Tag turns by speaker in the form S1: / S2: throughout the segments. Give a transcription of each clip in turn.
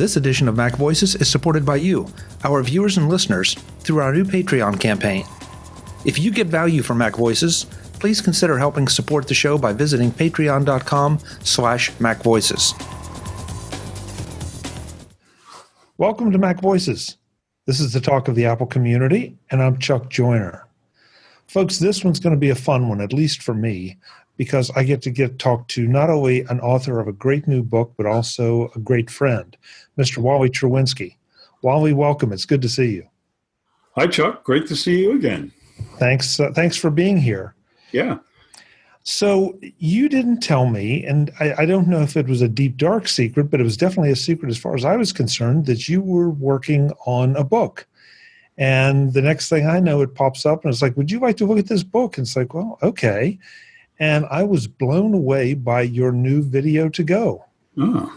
S1: This edition of MacVoices is supported by you, our viewers and listeners, through our new Patreon campaign. If you get value from MacVoices, please consider helping support the show by visiting patreon.com/MacVoices. Welcome to MacVoices. This is the talk of the Apple community, and I'm Chuck Joyner. Folks, this one's going to be a fun one, at least for me, because I get to talk to not only an author of a great new book, but also a great friend, Mr. Wally Cherwinski. Wally, welcome. It's good to see you.
S2: Hi, Chuck. Great to see you again.
S1: Thanks for being here.
S2: Yeah.
S1: So you didn't tell me, and I don't know if it was a deep, dark secret, but it was definitely a secret as far as I was concerned, that you were working on a book. And the next thing I know, it pops up, and it's like, would you like to look at this book? And it's like, well, okay. And I was blown away by your new video to go.
S2: Oh.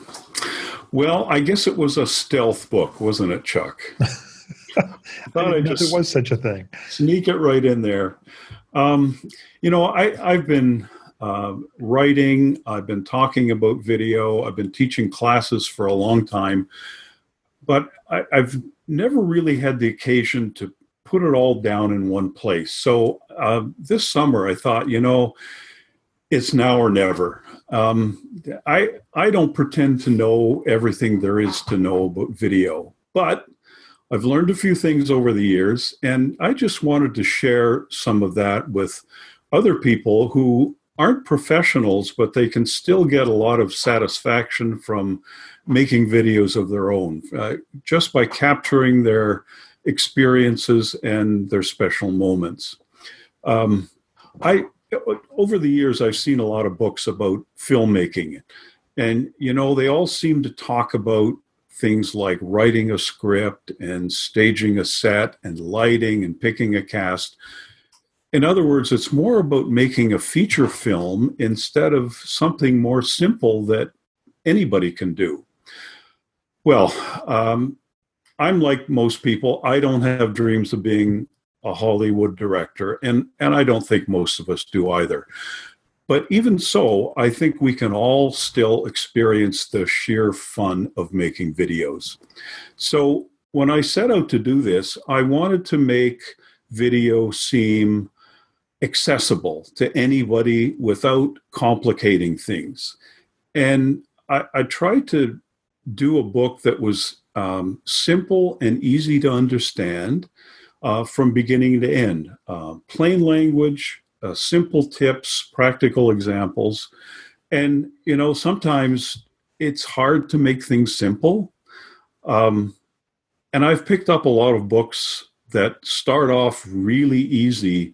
S2: Well, I guess it was a stealth book, wasn't it, Chuck?
S1: I didn't know there was such a thing.
S2: Sneak it right in there. I've been writing, I've been talking about video, I've been teaching classes for a long time, but I've never really had the occasion to put it all down in one place. So this summer I thought, it's now or never. I don't pretend to know everything there is to know about video, but I've learned a few things over the years, and I just wanted to share some of that with other people who aren't professionals, but they can still get a lot of satisfaction from making videos of their own, just by capturing their experiences and their special moments. Over the years, I've seen a lot of books about filmmaking, and, they all seem to talk about things like writing a script and staging a set and lighting and picking a cast. In other words, it's more about making a feature film instead of something more simple that anybody can do. Well, I'm like most people. I don't have dreams of being a Hollywood director, and I don't think most of us do either. But even so, I think we can all still experience the sheer fun of making videos. So when I set out to do this, I wanted to make video seem accessible to anybody without complicating things. And I tried to do a book that was simple and easy to understand from beginning to end. Plain language, simple tips, practical examples. And, sometimes it's hard to make things simple. And I've picked up a lot of books that start off really easy,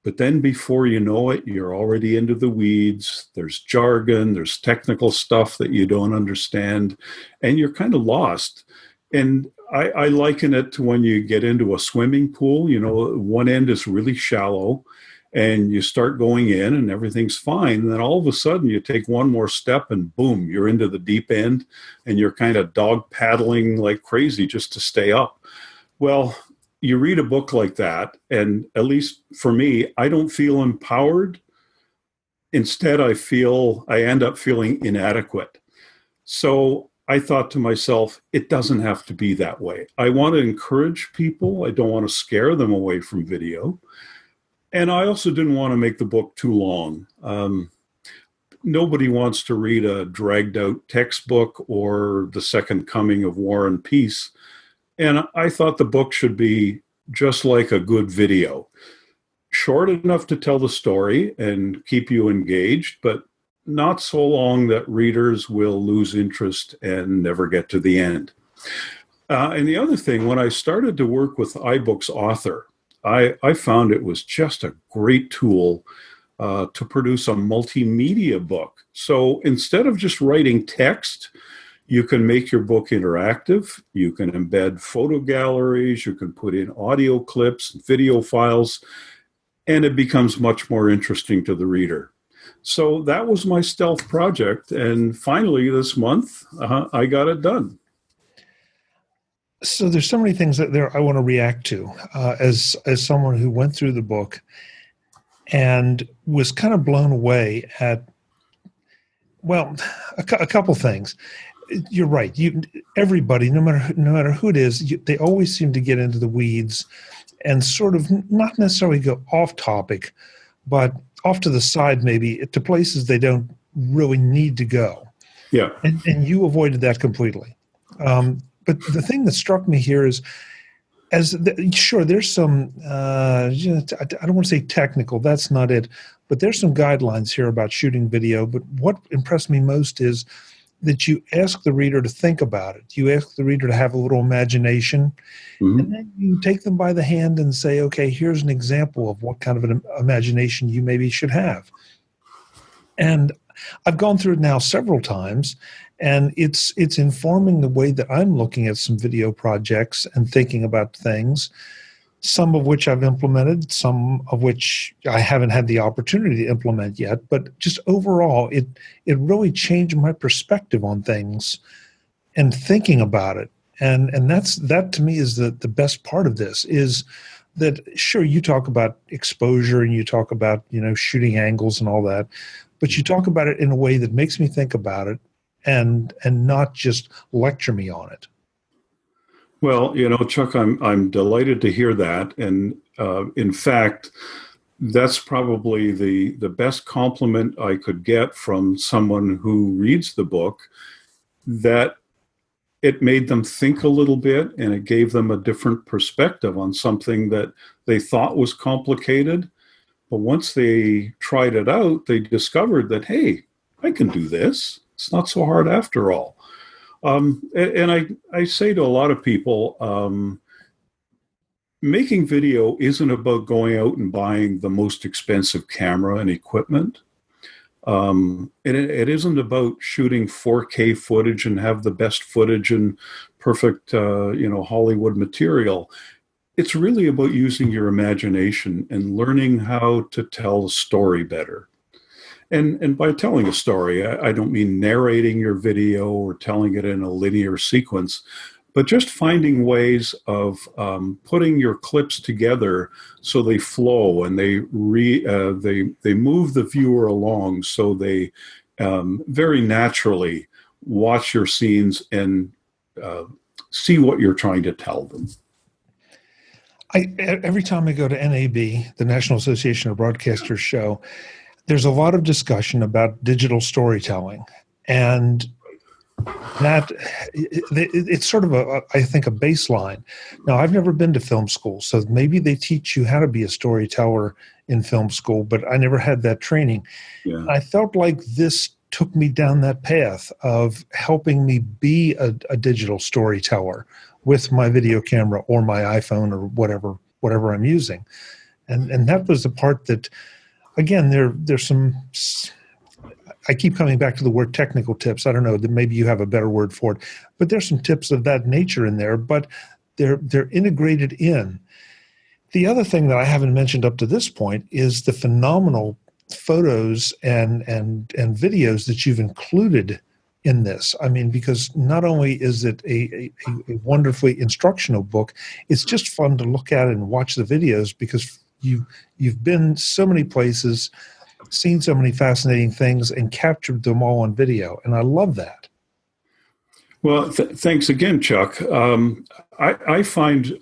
S2: but then before you know it, you're already into the weeds. There's jargon, there's technical stuff that you don't understand, and you're kind of lost. And I liken it to when you get into a swimming pool. One end is really shallow, and you start going in and everything's fine. And then all of a sudden you take one more step and boom, you're into the deep end, and you're kind of dog paddling like crazy just to stay up. Well, you read a book like that, and at least for me, I don't feel empowered. Instead, I end up feeling inadequate. So I thought to myself, it doesn't have to be that way. I want to encourage people. I don't want to scare them away from video. And I also didn't want to make the book too long. Nobody wants to read a dragged out textbook or The Second Coming of War and Peace. And I thought the book should be just like a good video. Short enough to tell the story and keep you engaged, but not so long that readers will lose interest and never get to the end. And the other thing, when I started to work with iBooks Author, I found it was just a great tool to produce a multimedia book. So instead of just writing text, you can make your book interactive. You can embed photo galleries. You can put in audio clips, video files, and it becomes much more interesting to the reader. So that was my stealth project. And finally, this month, I got it done.
S1: So there's so many things that I want to react to as someone who went through the book and was kind of blown away at, well, a couple things. You're right. Everybody, no matter who it is, they always seem to get into the weeds and sort of not necessarily go off topic, but off to the side, maybe to places they don't really need to go.
S2: Yeah.
S1: And you avoided that completely. But the thing that struck me here is, sure, there's some, I don't want to say technical, that's not it, but there's some guidelines here about shooting video. But what impressed me most is that you ask the reader to think about it. You ask the reader to have a little imagination, and then you take them by the hand and say, okay, here's an example of what kind of an imagination you maybe should have. And I've gone through it now several times, and it's informing the way that I'm looking at some video projects and thinking about things, some of which I've implemented, some of which I haven't had the opportunity to implement yet. But just overall, it really changed my perspective on things and thinking about it. And that to me is the best part of this, is that, sure, you talk about exposure and you talk about, shooting angles and all that, but you talk about it in a way that makes me think about it and not just lecture me on it.
S2: Well, Chuck, I'm delighted to hear that. And in fact, that's probably the best compliment I could get from someone who reads the book, that it made them think a little bit and it gave them a different perspective on something that they thought was complicated. But once they tried it out, they discovered that, hey, I can do this. It's not so hard after all. And I say to a lot of people, making video isn't about going out and buying the most expensive camera and equipment. And it isn't about shooting 4K footage and have the best footage and perfect, Hollywood material. It's really about using your imagination and learning how to tell a story better. And by telling a story, I don't mean narrating your video or telling it in a linear sequence, but just finding ways of putting your clips together so they flow and they move the viewer along, so they very naturally watch your scenes and see what you're trying to tell them.
S1: Every time I go to NAB, the National Association of Broadcasters show, there's a lot of discussion about digital storytelling, and that it's sort of I think a baseline. Now, I've never been to film school, so maybe they teach you how to be a storyteller in film school, but I never had that training. Yeah. I felt like this took me down that path of helping me be a digital storyteller with my video camera or my iPhone or whatever I'm using. And that was the part that, again, there's some, I keep coming back to the word technical tips. I don't know, that maybe you have a better word for it, but there's some tips of that nature in there, but they're integrated in. The other thing that I haven't mentioned up to this point is the phenomenal photos and videos that you've included in this. I mean, because not only is it a wonderfully instructional book, it's just fun to look at and watch the videos, because you've been so many places, seen so many fascinating things, and captured them all on video. And I love that.
S2: Well, thanks again, Chuck. I find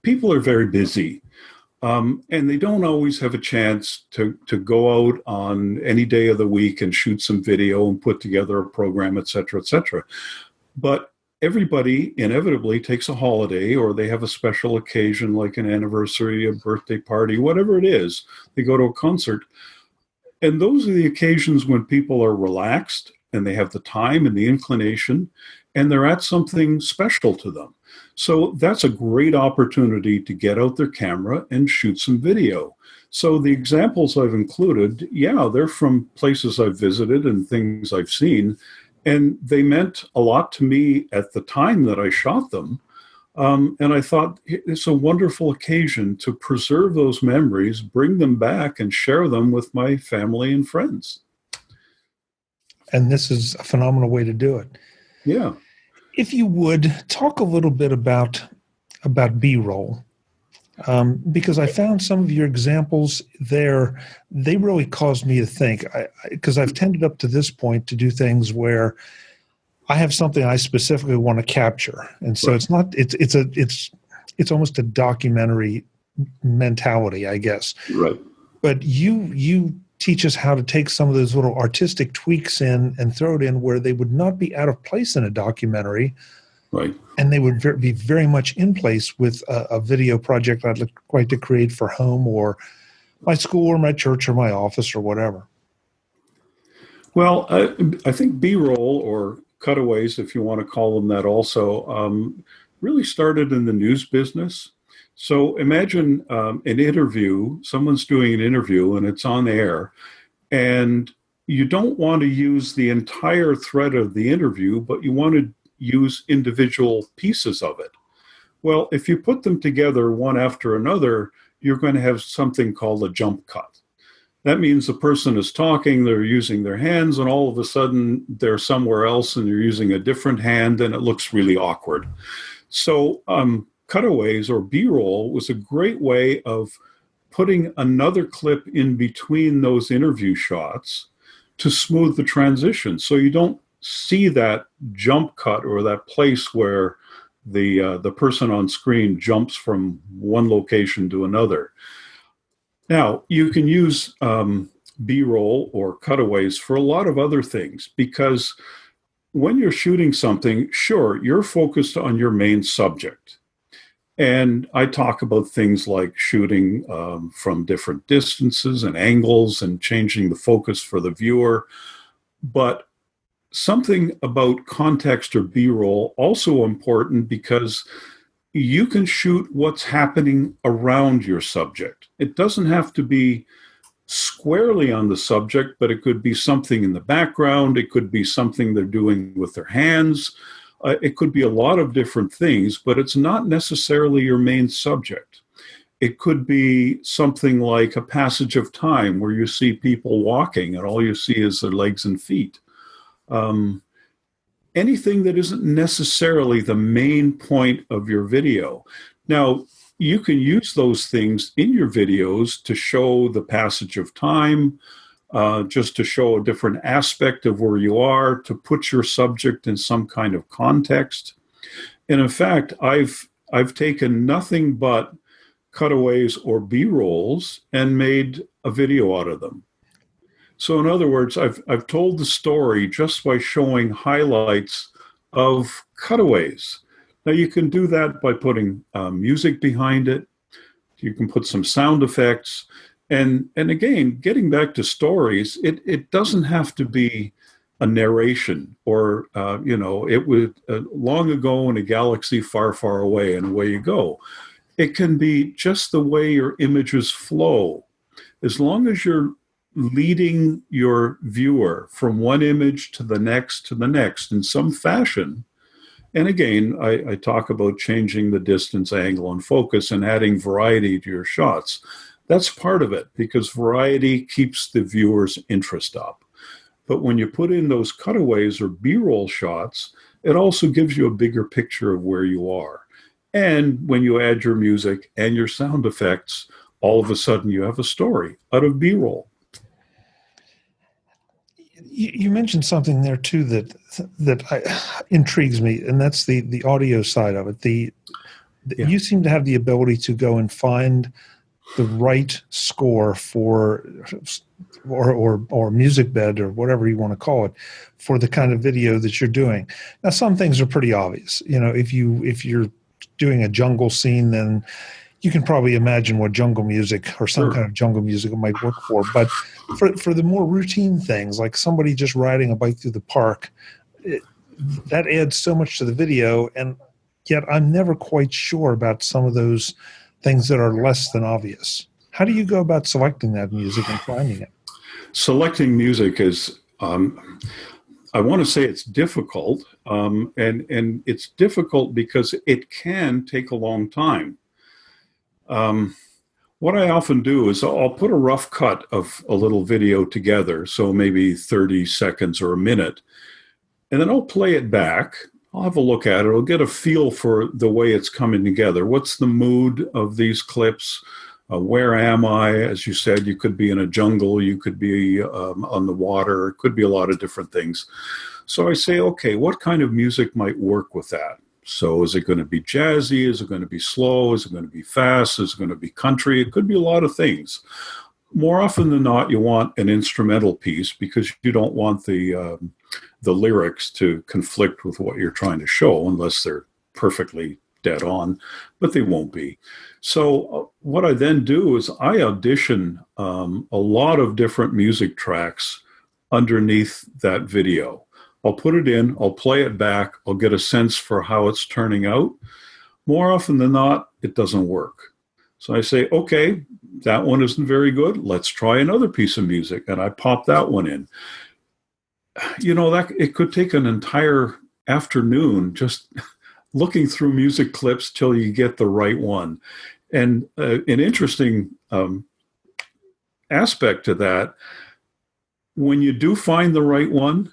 S2: people are very busy, and they don't always have a chance to go out on any day of the week and shoot some video and put together a program, et cetera, et cetera. But everybody inevitably takes a holiday, or they have a special occasion like an anniversary, a birthday party, whatever it is. They go to a concert. And those are the occasions when people are relaxed and they have the time and the inclination, and they're at something special to them. So that's a great opportunity to get out their camera and shoot some video. So the examples I've included, yeah, they're from places I've visited and things I've seen, and they meant a lot to me at the time that I shot them. And I thought it's a wonderful occasion to preserve those memories, bring them back, and share them with my family and friends.
S1: And this is a phenomenal way to do it.
S2: Yeah.
S1: If you would, talk a little bit about B-roll, because I found some of your examples there, they really caused me to think, because I've tended up to this point to do things where I have something I specifically want to capture, and so
S2: Right.
S1: it's not it's almost a documentary mentality, I guess.
S2: Right.
S1: But you teach us how to take some of those little artistic tweaks in and throw it in where they would not be out of place in a documentary,
S2: Right.
S1: and they would be very much in place with a video project I'd like to create for home or my school or my church or my office or whatever.
S2: Well, I think B-roll or cutaways, if you want to call them that also, really started in the news business. So imagine an interview, someone's doing an interview and it's on air, and you don't want to use the entire thread of the interview, but you want to use individual pieces of it. Well, if you put them together one after another, you're going to have something called a jump cut. That means the person is talking, they're using their hands, and all of a sudden they're somewhere else and they're using a different hand, and it looks really awkward. So cutaways or B-roll was a great way of putting another clip in between those interview shots to smooth the transition. So you don't see that jump cut or that place where the person on screen jumps from one location to another. Now, you can use B-roll or cutaways for a lot of other things, because when you're shooting something, sure, you're focused on your main subject. And I talk about things like shooting from different distances and angles and changing the focus for the viewer. But something about context or B-roll also important, because you can shoot what's happening around your subject. It doesn't have to be squarely on the subject, but it could be something in the background. It could be something they're doing with their hands. It could be a lot of different things, but it's not necessarily your main subject. It could be something like a passage of time where you see people walking and all you see is their legs and feet. Anything that isn't necessarily the main point of your video. Now, you can use those things in your videos to show the passage of time, just to show a different aspect of where you are, to put your subject in some kind of context. And in fact, I've taken nothing but cutaways or B-rolls and made a video out of them. So in other words, I've told the story just by showing highlights of cutaways. Now you can do that by putting music behind it. You can put some sound effects. And again, getting back to stories, it doesn't have to be a narration or, it was long ago in a galaxy far, far away, and away you go. It can be just the way your images flow. As long as you're leading your viewer from one image to the next in some fashion. And again, I talk about changing the distance, angle, and focus and adding variety to your shots. That's part of it, because variety keeps the viewer's interest up. But when you put in those cutaways or B-roll shots, it also gives you a bigger picture of where you are. And when you add your music and your sound effects, all of a sudden you have a story out of B-roll.
S1: You mentioned something there too that intrigues me, and that's the audio side of it.
S2: Yeah.
S1: You seem to have the ability to go and find the right score for, or music bed or whatever you want to call it, for the kind of video that you're doing. Now, some things are pretty obvious. If you're doing a jungle scene, then you can probably imagine what jungle music or some kind of jungle music might work for. But for the more routine things, like somebody just riding a bike through the park, that adds so much to the video. And yet I'm never quite sure about some of those things that are less than obvious. How do you go about selecting that music and finding it?
S2: Selecting music is, I want to say it's difficult. And it's difficult because it can take a long time. What I often do is I'll put a rough cut of a little video together, so maybe 30 seconds or a minute, and then I'll play it back. I'll have a look at it. I'll get a feel for the way it's coming together. What's the mood of these clips? Where am I? As you said, you could be in a jungle. You could be on the water. It could be a lot of different things. So I say, okay, what kind of music might work with that? So is it going to be jazzy? Is it going to be slow? Is it going to be fast? Is it going to be country? It could be a lot of things. More often than not, you want an instrumental piece because you don't want the lyrics to conflict with what you're trying to show unless they're perfectly dead on, but they won't be. So what I then do is I audition a lot of different music tracks underneath that video. I'll put it in, I'll play it back, I'll get a sense for how it's turning out. More often than not, it doesn't work. So I say, okay, that one isn't very good. Let's try another piece of music. And I pop that one in. That it could take an entire afternoon just looking through music clips till you get the right one. And an interesting aspect to that, when you do find the right one,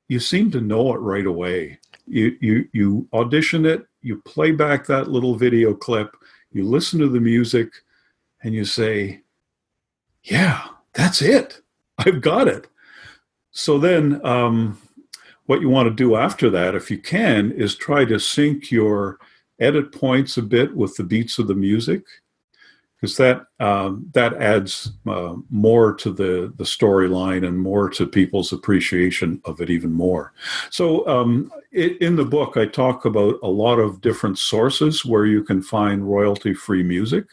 S2: you seem to know it right away. You audition it, you play back that little video clip, you listen to the music, and you say, yeah, that's it. I've got it. So then what you want to do after that, if you can, is try to sync your edit points a bit with the beats of the music, because that adds more to the storyline and more to people's appreciation of it even more. So in the book, I talk about a lot of different sources where you can find royalty-free music.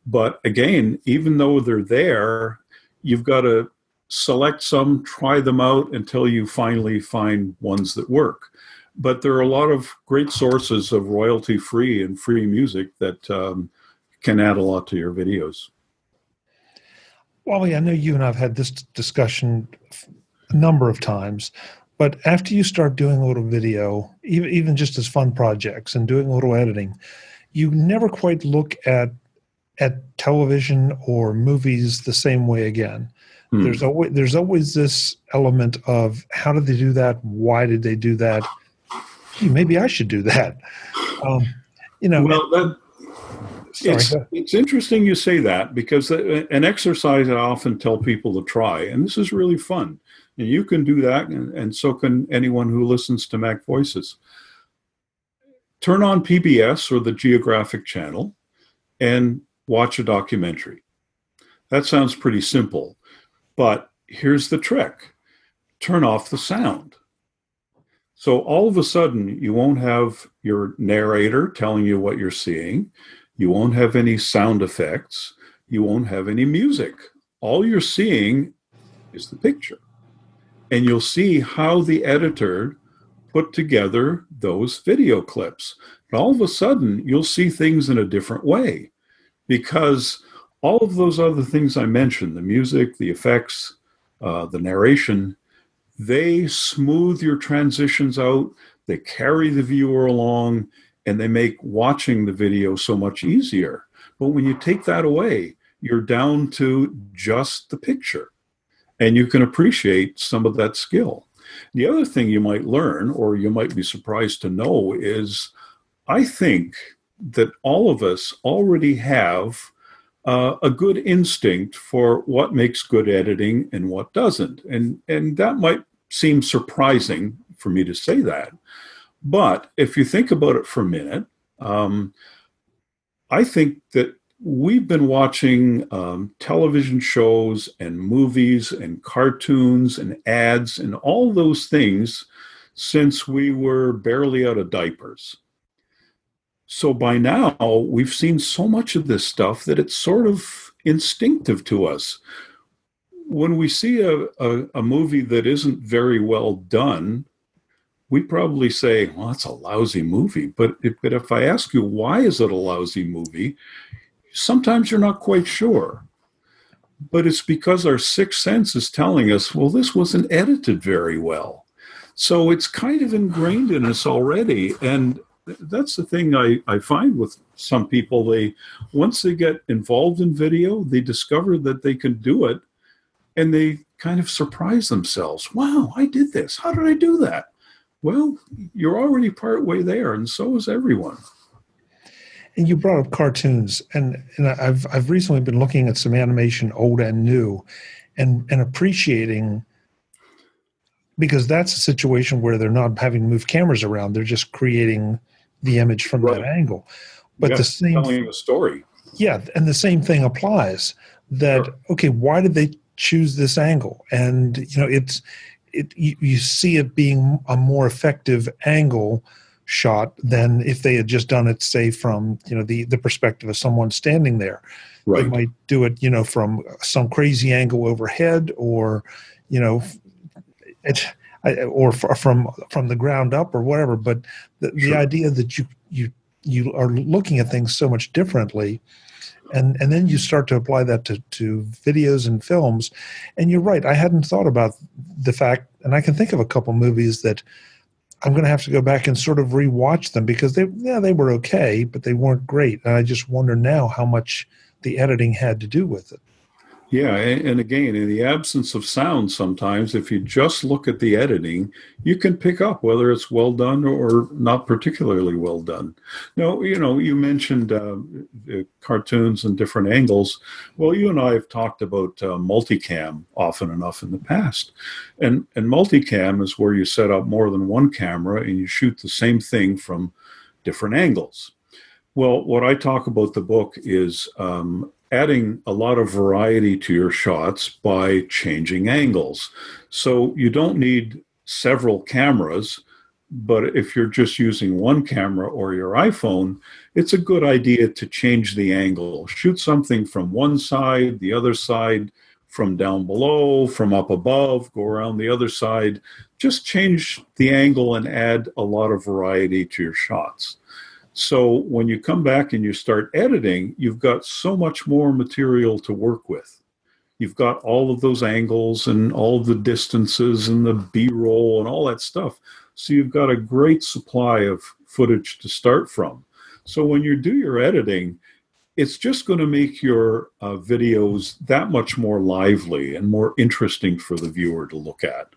S2: But again, even though they're there, you've got to select some, try them out until you finally find ones that work. But there are a lot of great sources of royalty-free and free music that can add a lot to your videos.
S1: Wally, I know you and I have had this discussion a number of times, but after you start doing a little video, even just as fun projects and doing a little editing, you never quite look at television or movies the same way again. There's always this element of how did they do that? Why did they do that? Gee, maybe I should do that.
S2: It's interesting you say that, because an exercise I often tell people to try, and this is really fun, and you can do that, and so can anyone who listens to MacVoices. Turn on PBS or the Geographic Channel and watch a documentary. That sounds pretty simple, but here's the trick. Turn off the sound. So all of a sudden, you won't have your narrator telling you what you're seeing. You won't have any sound effects. You won't have any music. All you're seeing is the picture. And you'll see how the editor put together those video clips. And all of a sudden, you'll see things in a different way, because all of those other things I mentioned, the music, the effects, the narration, they smooth your transitions out, they carry the viewer along, and they make watching the video so much easier. But when you take that away, you're down to just the picture, and you can appreciate some of that skill. The other thing you might learn, or you might be surprised to know, is I think that all of us already have a good instinct for what makes good editing and what doesn't. And that might seem surprising for me to say that. But if you think about it for a minute, I think that we've been watching television shows and movies and cartoons and ads and all those things since we were barely out of diapers. So by now, we've seen so much of this stuff that it's sort of instinctive to us. When we see a movie that isn't very well done, we probably say, well, that's a lousy movie. But if I ask you, why is it a lousy movie? Sometimes you're not quite sure. But it's because our sixth sense is telling us, well, this wasn't edited very well. So it's kind of ingrained in us already. And that's the thing I find with some people. Once they get involved in video, they discover that they can do it, and they kind of surprise themselves. Wow, I did this. How did I do that? Well, you're already partway there, and so is everyone.
S1: And you brought up cartoons, and I've recently been looking at some animation, old and new, and appreciating because that's a situation where they're not having to move cameras around. They're just creating the image from that
S2: Right.
S1: angle. But the
S2: Yes,
S1: same,
S2: telling a story.
S1: yeah, and the same thing applies that,
S2: Sure.
S1: okay, why did they choose this angle? And, you see it being a more effective angle shot than if they had just done it, say, from, the perspective of someone standing there. They
S2: Right.
S1: might do it, from some crazy angle overhead, or, you know, it, or from the ground up or whatever. But the
S2: Sure.
S1: idea that you are looking at things so much differently, and then you start to apply that to videos and films. And you're right, I hadn't thought about the fact, and I can think of a couple movies that I'm going to have to go back and sort of rewatch them, because they were okay, but they weren't great. And I just wonder now how much the editing had to do with it.
S2: Yeah, and again, in the absence of sound, sometimes if you just look at the editing, you can pick up whether it's well done or not particularly well done. Now, you mentioned cartoons and different angles. Well, you and I have talked about multicam often enough in the past, and multicam is where you set up more than one camera and you shoot the same thing from different angles. Well, what I talk about the book is adding a lot of variety to your shots by changing angles. So you don't need several cameras, but if you're just using one camera or your iPhone, it's a good idea to change the angle. Shoot something from one side, the other side, from down below, from up above, go around the other side. Just change the angle and add a lot of variety to your shots. So when you come back and you start editing, you've got so much more material to work with. You've got all of those angles and all of the distances and the B-roll and all that stuff. So you've got a great supply of footage to start from. So when you do your editing, it's just going to make your videos that much more lively and more interesting for the viewer to look at.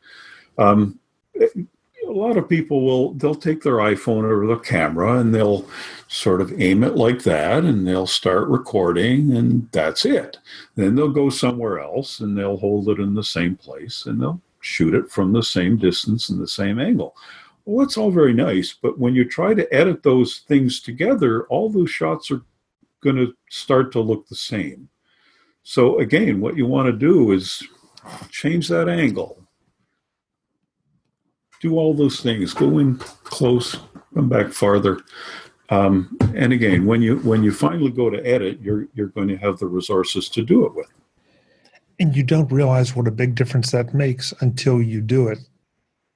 S2: A lot of people they'll take their iPhone or their camera and they'll sort of aim it like that and they'll start recording and that's it. Then they'll go somewhere else and they'll hold it in the same place and they'll shoot it from the same distance and the same angle. Well, it's all very nice, but when you try to edit those things together, all those shots are going to start to look the same. So again, what you want to do is change that angle. Do all those things. Go in close, come back farther. And again, when you finally go to edit, you're going to have the resources to do it with.
S1: And you don't realize what a big difference that makes until you do it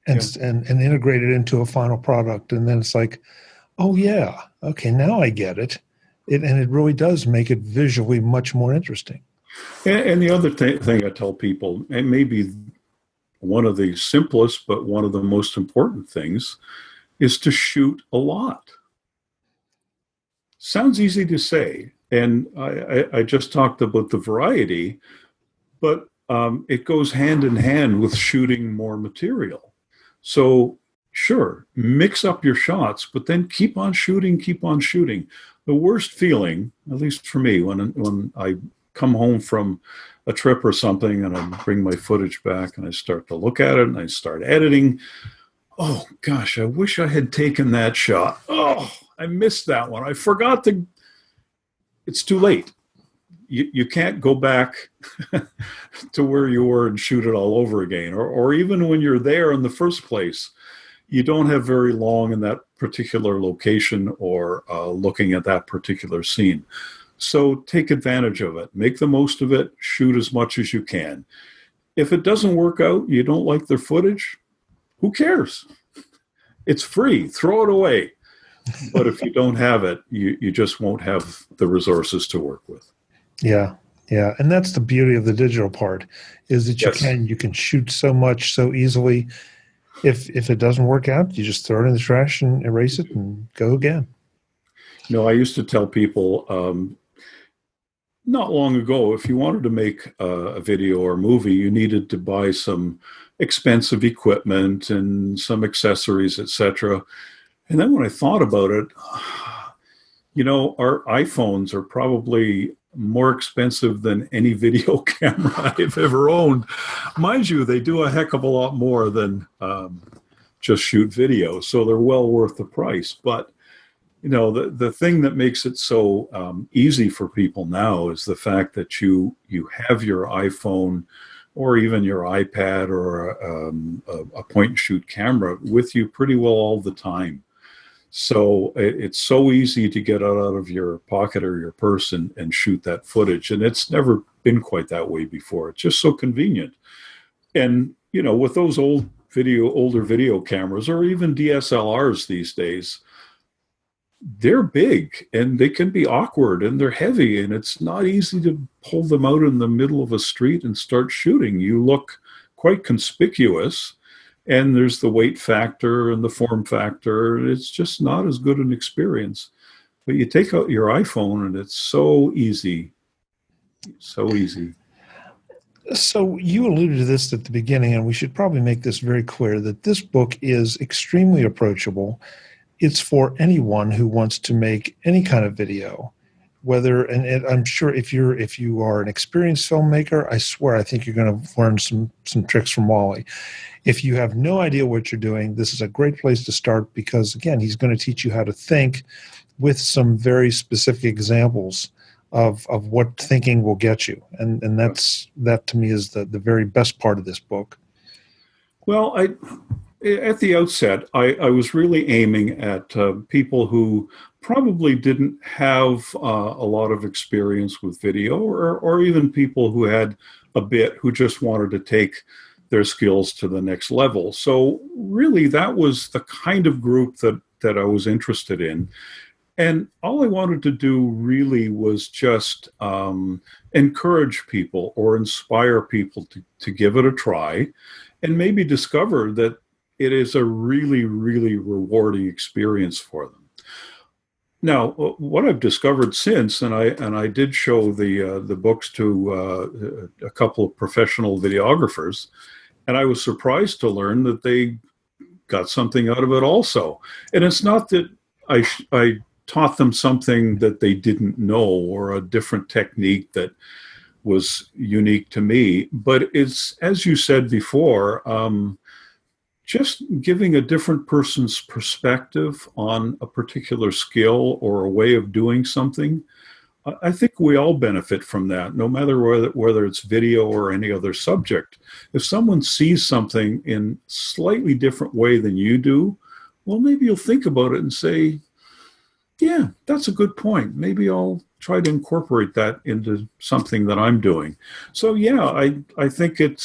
S1: and integrate it into a final product. And then it's like, oh yeah, okay, now I get it. And it really does make it visually much more interesting.
S2: And the other thing I tell people, and maybe one of the simplest, but one of the most important things, is to shoot a lot. Sounds easy to say. And I just talked about the variety, but it goes hand in hand with shooting more material. So sure, mix up your shots, but then keep on shooting, keep on shooting. The worst feeling, at least for me, when I come home from a trip or something and I bring my footage back and I start to look at it and I start editing. Oh gosh, I wish I had taken that shot. Oh, I missed that one. I forgot to. It's too late. You can't go back to where you were and shoot it all over again. Or even when you're there in the first place, you don't have very long in that particular location or looking at that particular scene. So take advantage of it. Make the most of it. Shoot as much as you can. If it doesn't work out, you don't like the footage, who cares? It's free. Throw it away. But if you don't have it, you just won't have the resources to work with.
S1: Yeah. Yeah. And that's the beauty of the digital part, is that you can shoot so much so easily. If it doesn't work out, you just throw it in the trash and erase it and go again.
S2: I used to tell people not long ago, if you wanted to make a video or a movie, you needed to buy some expensive equipment and some accessories, etc. And then when I thought about it, our iPhones are probably more expensive than any video camera I've ever owned. Mind you, they do a heck of a lot more than just shoot video, so they're well worth the price. But the thing that makes it so easy for people now is the fact that you have your iPhone or even your iPad or a point-and-shoot camera with you pretty well all the time. So it's so easy to get it out of your pocket or your purse and shoot that footage. And it's never been quite that way before. It's just so convenient. And, with those older video cameras or even DSLRs these days, they're big and they can be awkward and they're heavy, and it's not easy to pull them out in the middle of a street and start shooting. You look quite conspicuous. And there's the weight factor and the form factor. It's just not as good an experience. But you take out your iPhone and it's so easy. So easy.
S1: So you alluded to this at the beginning, and we should probably make this very clear that this book is extremely approachable. It's for anyone who wants to make any kind of video. I'm sure if you are an experienced filmmaker, I swear I think you're going to learn some tricks from Wally. If you have no idea what you're doing, this is a great place to start because, again, he's going to teach you how to think with some very specific examples of what thinking will get you. And that to me is the very best part of this book. Well,
S2: at the outset, I was really aiming at people who probably didn't have a lot of experience with video or even people who had a bit who just wanted to take their skills to the next level. So really that was the kind of group that I was interested in. And all I wanted to do really was just encourage people or inspire people to give it a try and maybe discover that it is a really, really rewarding experience for them. Now, what I've discovered since, and I did show the books to a couple of professional videographers, and I was surprised to learn that they got something out of it also. And it's not that I taught them something that they didn't know or a different technique that was unique to me, but it's, as you said before, just giving a different person's perspective on a particular skill or a way of doing something. I think we all benefit from that, no matter whether it's video or any other subject. If someone sees something in a slightly different way than you do, well, maybe you'll think about it and say, yeah, that's a good point. Maybe I'll try to incorporate that into something that I'm doing. So yeah, I think it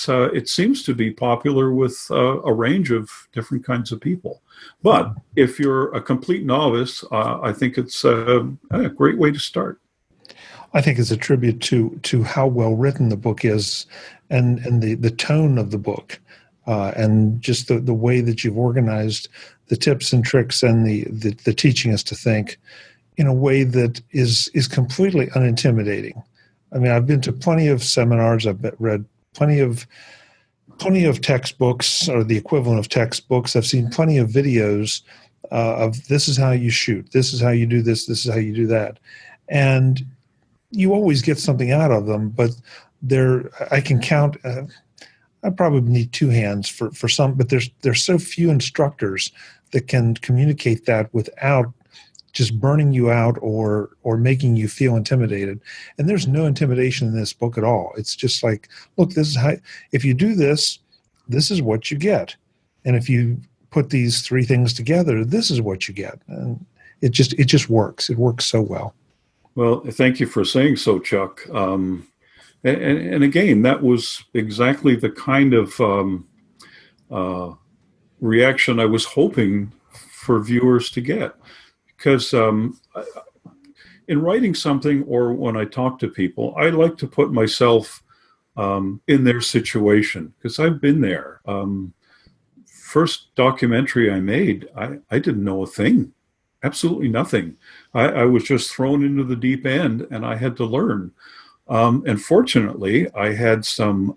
S2: seems to be popular with a range of different kinds of people. But if you're a complete novice, I think it's a great way to start.
S1: I think it's a tribute to how well written the book is and the tone of the book and just the way that you've organized the tips and tricks and the teaching us to think in a way that is completely unintimidating. I mean, I've been to plenty of seminars. I've read plenty of textbooks or the equivalent of textbooks. I've seen plenty of videos of this is how you shoot. This is how you do this. This is how you do that. And you always get something out of them, but I can count. I probably need two hands for some, but there's so few instructors that can communicate that without just burning you out or making you feel intimidated. And there's no intimidation in this book at all. It's just like, look, this is how, if you do this, this is what you get. And if you put these three things together, this is what you get. And it just works. It works so well.
S2: Well, thank you for saying so, Chuck. And again, that was exactly the kind of reaction I was hoping for viewers to get. Because in writing something or when I talk to people, I like to put myself in their situation because I've been there. First documentary I made, I didn't know a thing, absolutely nothing. I was just thrown into the deep end and I had to learn. And fortunately, I had some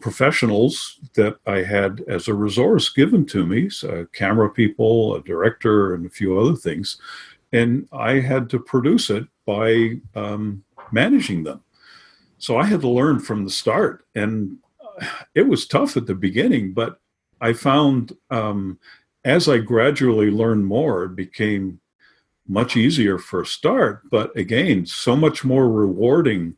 S2: professionals that I had as a resource given to me, so camera people, a director, and a few other things. And I had to produce it, by managing them. So I had to learn from the start, and it was tough at the beginning, but I found as I gradually learned more, it became much easier for a start, but again, so much more rewarding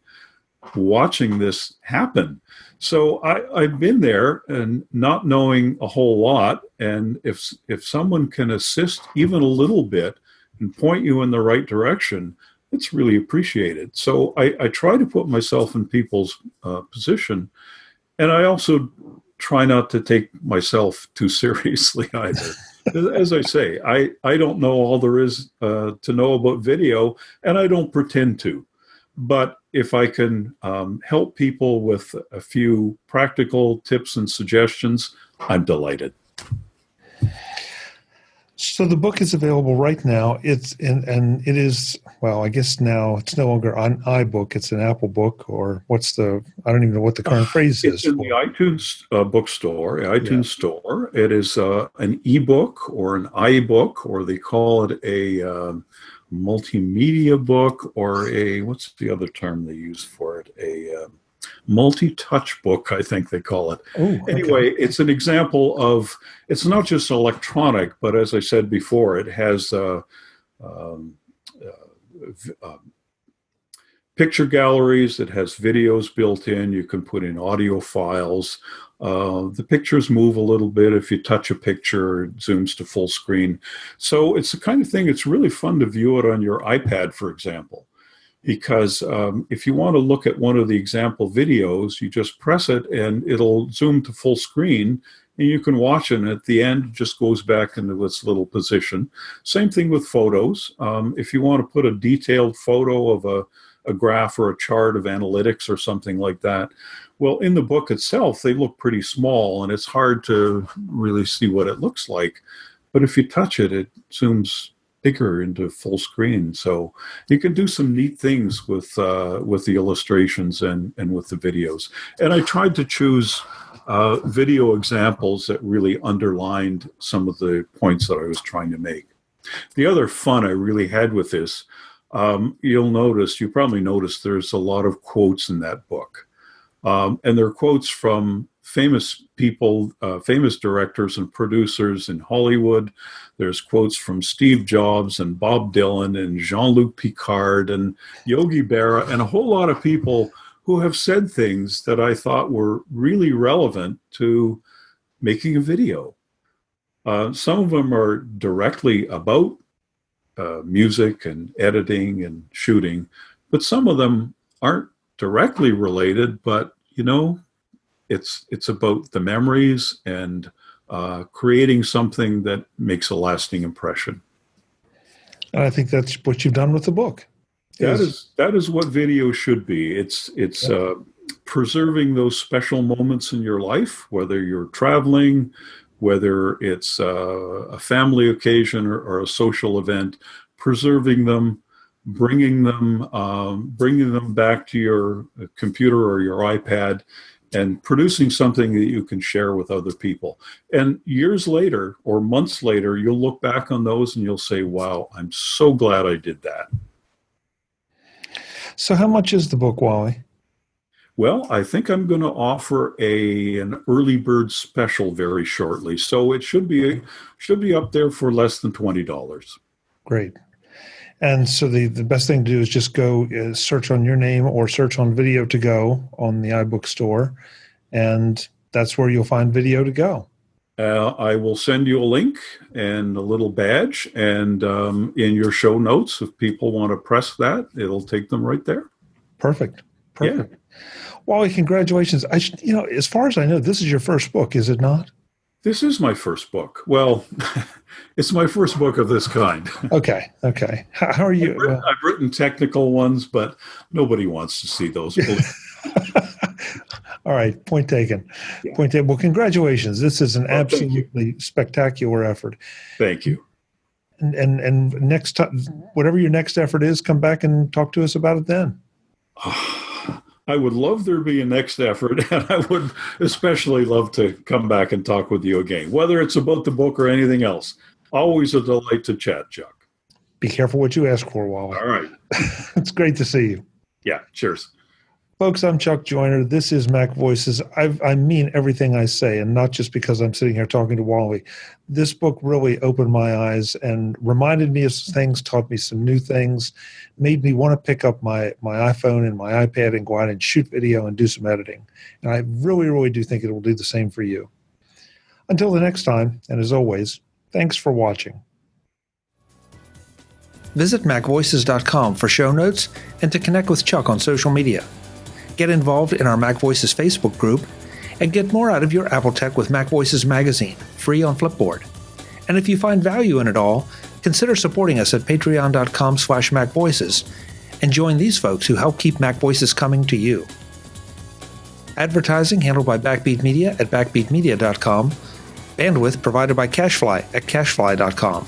S2: watching this happen. So I've been there and not knowing a whole lot. And if someone can assist even a little bit and point you in the right direction, it's really appreciated. So I try to put myself in people's position. And I also try not to take myself too seriously either. As I say, I don't know all there is to know about video, and I don't pretend to. But if I can help people with a few practical tips and suggestions, I'm delighted.
S1: So the book is available right now. And it is, well, I guess now it's no longer an iBook. It's an Apple book, or I don't even know what the current phrase is.
S2: It's in the iTunes iTunes store. It is an ebook or an iBook, or they call it a multimedia book, or what's the other term they use for it? A multi-touch book, I think they call it.
S1: Oh, okay.
S2: Anyway, it's an example of, it's not just electronic, but as I said before, it has picture galleries, it has videos built in, you can put in audio files. The pictures move a little bit. If you touch a picture, it zooms to full screen. So it's the kind of thing, it's really fun to view it on your iPad, for example. Because if you want to look at one of the example videos, you just press it and it'll zoom to full screen and you can watch it. And at the end, it just goes back into its little position. Same thing with photos. If you want to put a detailed photo of a graph or a chart of analytics or something like that, well, in the book itself, they look pretty small and it's hard to really see what it looks like. But if you touch it, it zooms bigger into full screen. So you can do some neat things with the illustrations and with the videos. And I tried to choose video examples that really underlined some of the points that I was trying to make. The other fun I really had with this, you probably noticed there's a lot of quotes in that book. And they're quotes from famous people, famous directors and producers in Hollywood. There's quotes from Steve Jobs and Bob Dylan and Jean-Luc Picard and Yogi Berra and a whole lot of people who have said things that I thought were really relevant to making a video. Some of them are directly about music and editing and shooting, but some of them aren't directly related, but it's about the memories and creating something that makes a lasting impression.
S1: And I think that's what you've done with the book.
S2: That is what video should be. It's preserving those special moments in your life, whether you're traveling, whether it's a family occasion or a social event, preserving them, bringing them back to your computer or your iPad, and producing something that you can share with other people. And years later or months later, you'll look back on those and you'll say, wow, I'm so glad I did that.
S1: So how much is the book, Wally?
S2: Well, I think I'm going to offer an early bird special very shortly. So it should be up there for less than $20. Great.
S1: And so the best thing to do is just go search on your name or search on Video to Go on the iBook store, and that's where you'll find Video to Go.
S2: I will send you a link and a little badge, and in your show notes, if people want to press that, it'll take them right there.
S1: Perfect. Yeah. Wally, congratulations. As far as I know, this is your first book, is it not?
S2: This is my first book. Well, it's my first book of this kind.
S1: Okay. How are you?
S2: I've written technical ones, but nobody wants to see those.
S1: All right. Point taken.
S2: Yeah.
S1: Point taken. Well, congratulations. This is an absolutely spectacular effort.
S2: Thank you.
S1: And next time, whatever your next effort is, come back and talk to us about it then.
S2: I would love there to be a next effort, and I would especially love to come back and talk with you again, whether it's about the book or anything else. Always a delight to chat, Chuck.
S1: Be careful what you ask for, Wally.
S2: All right.
S1: It's great to see you.
S2: Yeah, cheers.
S1: Folks, I'm Chuck Joyner. This is MacVoices. I mean everything I say, and not just because I'm sitting here talking to Wally. This book really opened my eyes and reminded me of some things, taught me some new things, made me want to pick up my iPhone and my iPad and go out and shoot video and do some editing. And I really, really do think it will do the same for you. Until the next time, and as always, thanks for watching. Visit MacVoices.com for show notes and to connect with Chuck on social media. Get involved in our MacVoices Facebook group, and get more out of your Apple Tech with MacVoices magazine, free on Flipboard. And if you find value in it all, consider supporting us at patreon.com/MacVoices and join these folks who help keep MacVoices coming to you. Advertising handled by Backbeat Media at backbeatmedia.com. Bandwidth provided by CashFly at cashfly.com.